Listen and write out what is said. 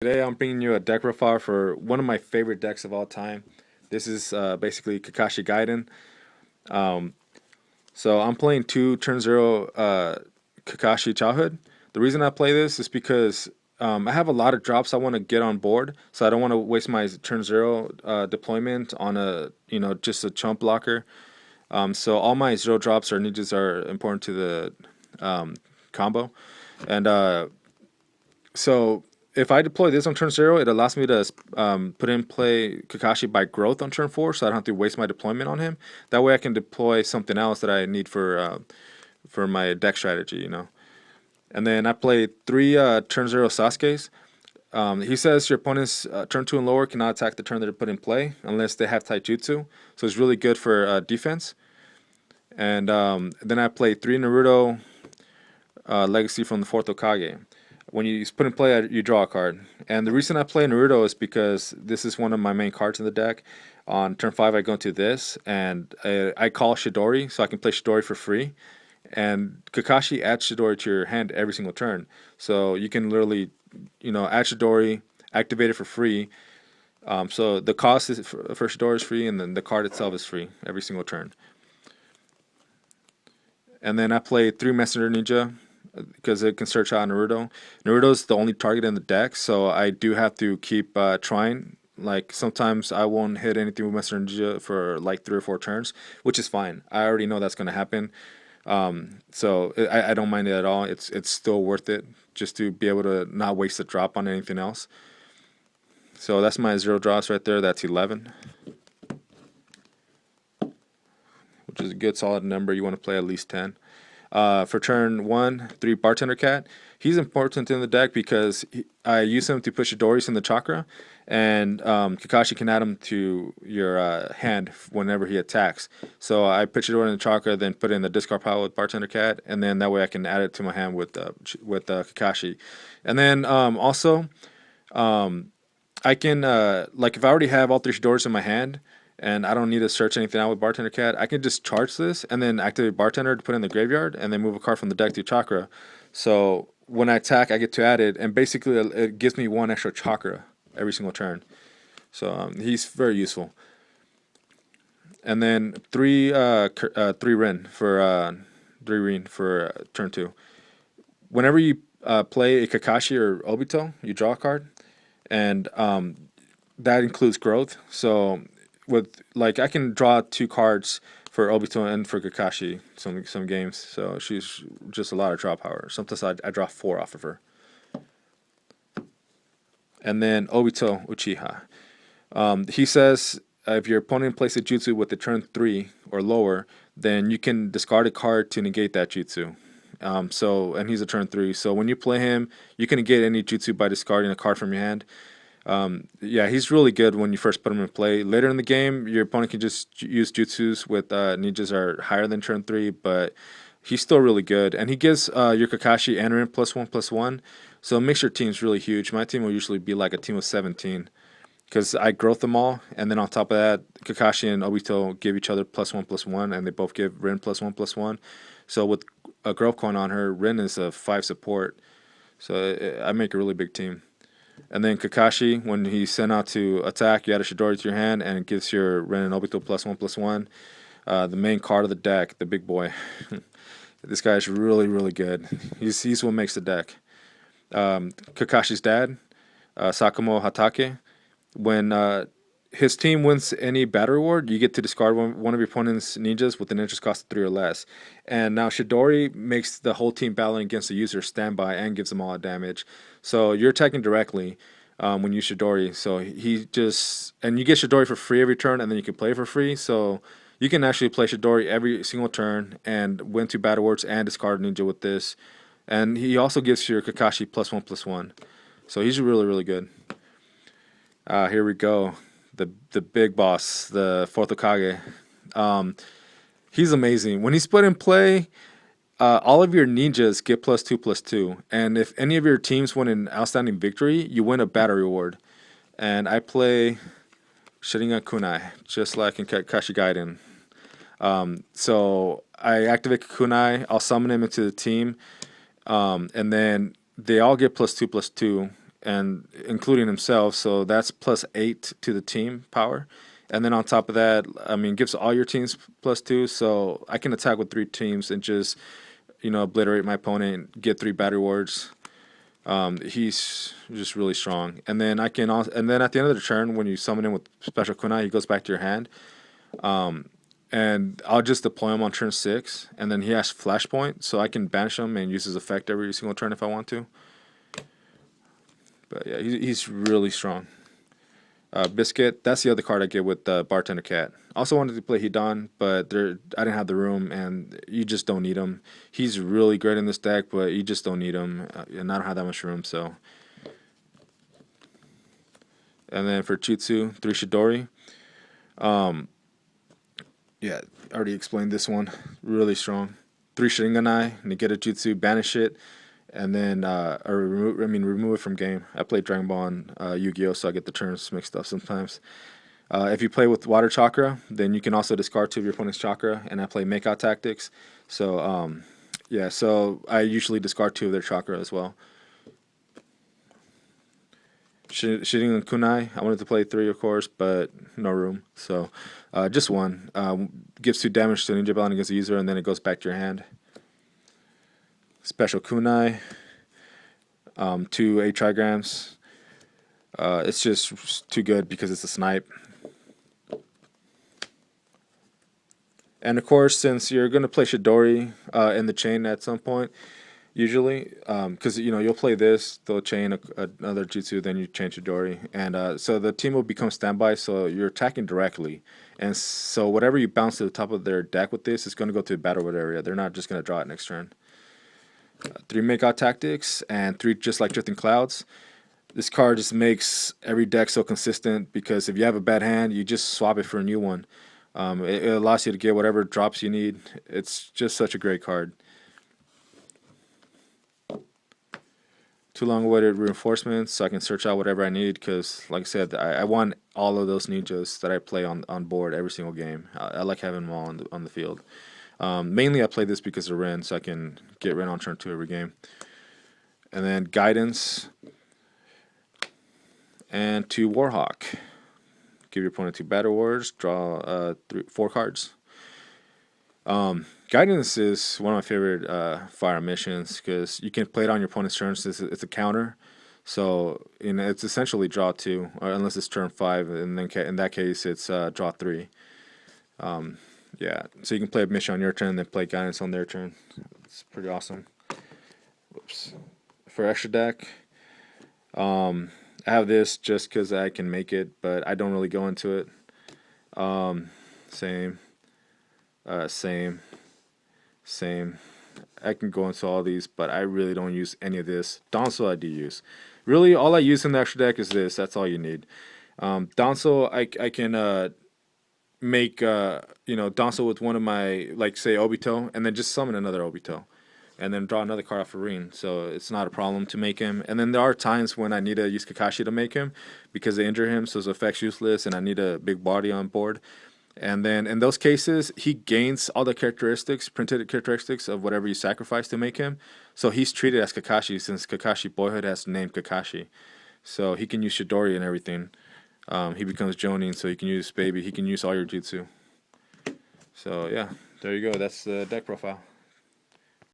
Today I'm bringing you a deck profile for one of my favorite decks of all time. This is basically Kakashi Gaiden. Um, so I'm playing two turn zero Kakashi Childhood. The reason I play this is because I have a lot of drops I want to get on board, so I don't want to waste my turn zero deployment on just a chump blocker. So all my zero drops or ninjas are important to the combo, and so if I deploy this on turn zero, it allows me to put in play Kakashi by growth on turn four, so I don't have to waste my deployment on him. That way, I can deploy something else that I need for my deck strategy. And then I play three turn zero Sasuke's. He says your opponent's turn two and lower cannot attack the turn they're put in play unless they have Taijutsu, so it's really good for defense. And then I play three Naruto Legacy from the fourth Hokage. When you put in play, you draw a card. And the reason I play Naruto is because this is one of my main cards in the deck. On turn 5, I go into this, and I call Shidori, so I can play Shidori for free. And Kakashi adds Shidori to your hand every single turn. So you can literally, add Shidori, activate it for free. So the cost for Shidori is free, and then the card itself is free every single turn. And then I play three Messenger Ninja because it can search out Naruto. Naruto's the only target in the deck, so I do have to keep trying. Like sometimes I won't hit anything with Messenger Ninja for like 3 or 4 turns, which is fine. I already know that's gonna happen. So I don't mind it at all. It's still worth it just to be able to not waste a drop on anything else. So that's my zero drops right there. That's 11, which is a good solid number. You want to play at least 10. For turn 1, 3 Bartender Cat. He's important in the deck because I use him to push Doris in the chakra, and Kakashi can add him to your hand whenever he attacks. So I put Doris in the chakra, then put in the discard pile with Bartender Cat, and then that way I can add it to my hand with Kakashi. And then also, I can like if I already have all three Doors in my hand and I don't need to search anything out with Bartender Cat, I can just charge this and then activate Bartender to put in the graveyard and then move a card from the deck to Chakra. So when I attack, I get to add it, and basically it gives me one extra Chakra every single turn. So he's very useful. And then three Rin for turn 2. Whenever you play a Kakashi or Obito, you draw a card, and that includes growth. So with like I can draw 2 cards for Obito and for Kakashi some games. So she's just a lot of draw power. Sometimes I draw 4 off of her. And then Obito Uchiha. He says if your opponent places a jutsu with a turn 3 or lower, then you can discard a card to negate that jutsu. And he's a turn 3. So when you play him, you can negate any jutsu by discarding a card from your hand. Yeah, he's really good when you first put him in play. Later in the game, your opponent can just use jutsus with ninjas are higher than turn 3, but he's still really good. And he gives your Kakashi and Rin +1/+1, so it makes your teams really huge. My team will usually be like a team of 17 because I growth them all, and then on top of that, Kakashi and Obito give each other +1/+1, and they both give Rin +1/+1. So with a growth coin on her, Rin is a 5 support, so I make a really big team. And then Kakashi, when he's sent out to attack, you add a Shidori to your hand, and it gives your Ren and Obito +1/+1. The main card of the deck, the big boy. This guy is really, really good. He's what makes the deck. Kakashi's dad, Sakamo Hatake. When his team wins any battle reward, you get to discard one of your opponent's ninjas with an interest cost of 3 or less. And now Shidori makes the whole team battling against the user standby and gives them all a damage. So you're attacking directly when you use Shidori. So and you get Shidori for free every turn, and then you can play for free. So you can actually play Shidori every single turn and win 2 battle rewards and discard ninja with this. And he also gives your Kakashi +1/+1. So he's really, really good. Here we go. The big boss, the fourth Hokage. He's amazing. When he's put in play, all of your ninjas get +2/+2. And if any of your teams win an outstanding victory, you win a battle reward. And I play Sharingan Kunai, just like in Kakashi Gaiden. So I activate Kunai, I'll summon him into the team, and then they all get +2/+2. and including himself. So that's +8 to the team power. And then on top of that, I mean, gives all your teams +2. So I can attack with 3 teams and just, obliterate my opponent, get 3 battery wards. He's just really strong. And then I can also, and then at the end of the turn, when you summon him with special kunai, he goes back to your hand. And I'll just deploy him on turn 6, and then he has flashpoint, so I can banish him and use his effect every single turn if I want to. But yeah, he's really strong. Biscuit, that's the other card I get with Bartender Cat. Also wanted to play Hidan, but I didn't have the room, and you just don't need him. He's really great in this deck, but you just don't need him, and I don't have that much room, so. And then for Chutsu, 3 Shidori. Yeah, I already explained this one. Really strong. 3 Sharinganai, negate a Jutsu, banish it, and then remove it from game. I play Dragon Ball and Yu-Gi-Oh, so I get the terms mixed up sometimes. If you play with Water Chakra, then you can also discard 2 of your opponent's chakra, and I play Makeout Tactics. So, yeah, so I usually discard 2 of their chakra as well. Shitting Kunai, I wanted to play 3, of course, but no room. So, just 1. Gives 2 damage to Ninja Balance against the user, and then it goes back to your hand. Special Kunai, 2 8 trigrams. It's just too good because it's a snipe. And of course, since you're going to play Shidori in the chain at some point, usually, because you'll play this, they'll chain another Jutsu, then you chain Shidori, and so the team will become standby. So you're attacking directly, and so whatever you bounce to the top of their deck with this is going to go to the battlewood area. They're not just going to draw it next turn. 3 Makeout Tactics and 3 just like Drifting Clouds. This card just makes every deck so consistent because if you have a bad hand, you just swap it for a new one. It allows you to get whatever drops you need. It's just such a great card. 2 long-awaited reinforcements, so I can search out whatever I need. Because, like I said, I want all of those ninjas that I play on board every single game. I like having them all on the field. Mainly, I play this because of Ren, so I can get Ren on turn 2 every game. And then Guidance and 2 Warhawk. Give your opponent 2 battle wards. Draw 4 cards. Guidance is one of my favorite fire missions because you can play it on your opponent's turns. It's a counter, so it's essentially draw 2, or unless it's turn 5, and then in that case it's draw 3. Yeah, so you can play a mission on your turn, then play Guidance on their turn. It's pretty awesome. Whoops. For extra deck, I have this just because I can make it, but I don't really go into it. Same. Same. I can go into all these, but I really don't use any of this. Danso I do use. Really, all I use in the extra deck is this. That's all you need. Danso, I can make Danso with one of my, like, say, Obito, and then just summon another Obito, and then draw another card off of Rin. So it's not a problem to make him. And then there are times when I need to use Kakashi to make him because they injure him, so his effect's useless, and I need a big body on board. And then in those cases, he gains all the printed characteristics of whatever you sacrifice to make him. So he's treated as Kakashi since Kakashi Boyhood has named Kakashi. So he can use Shidori and everything. He becomes Jonin, so he can use Baby. He can use all your Jutsu. So yeah, there you go. That's the deck profile.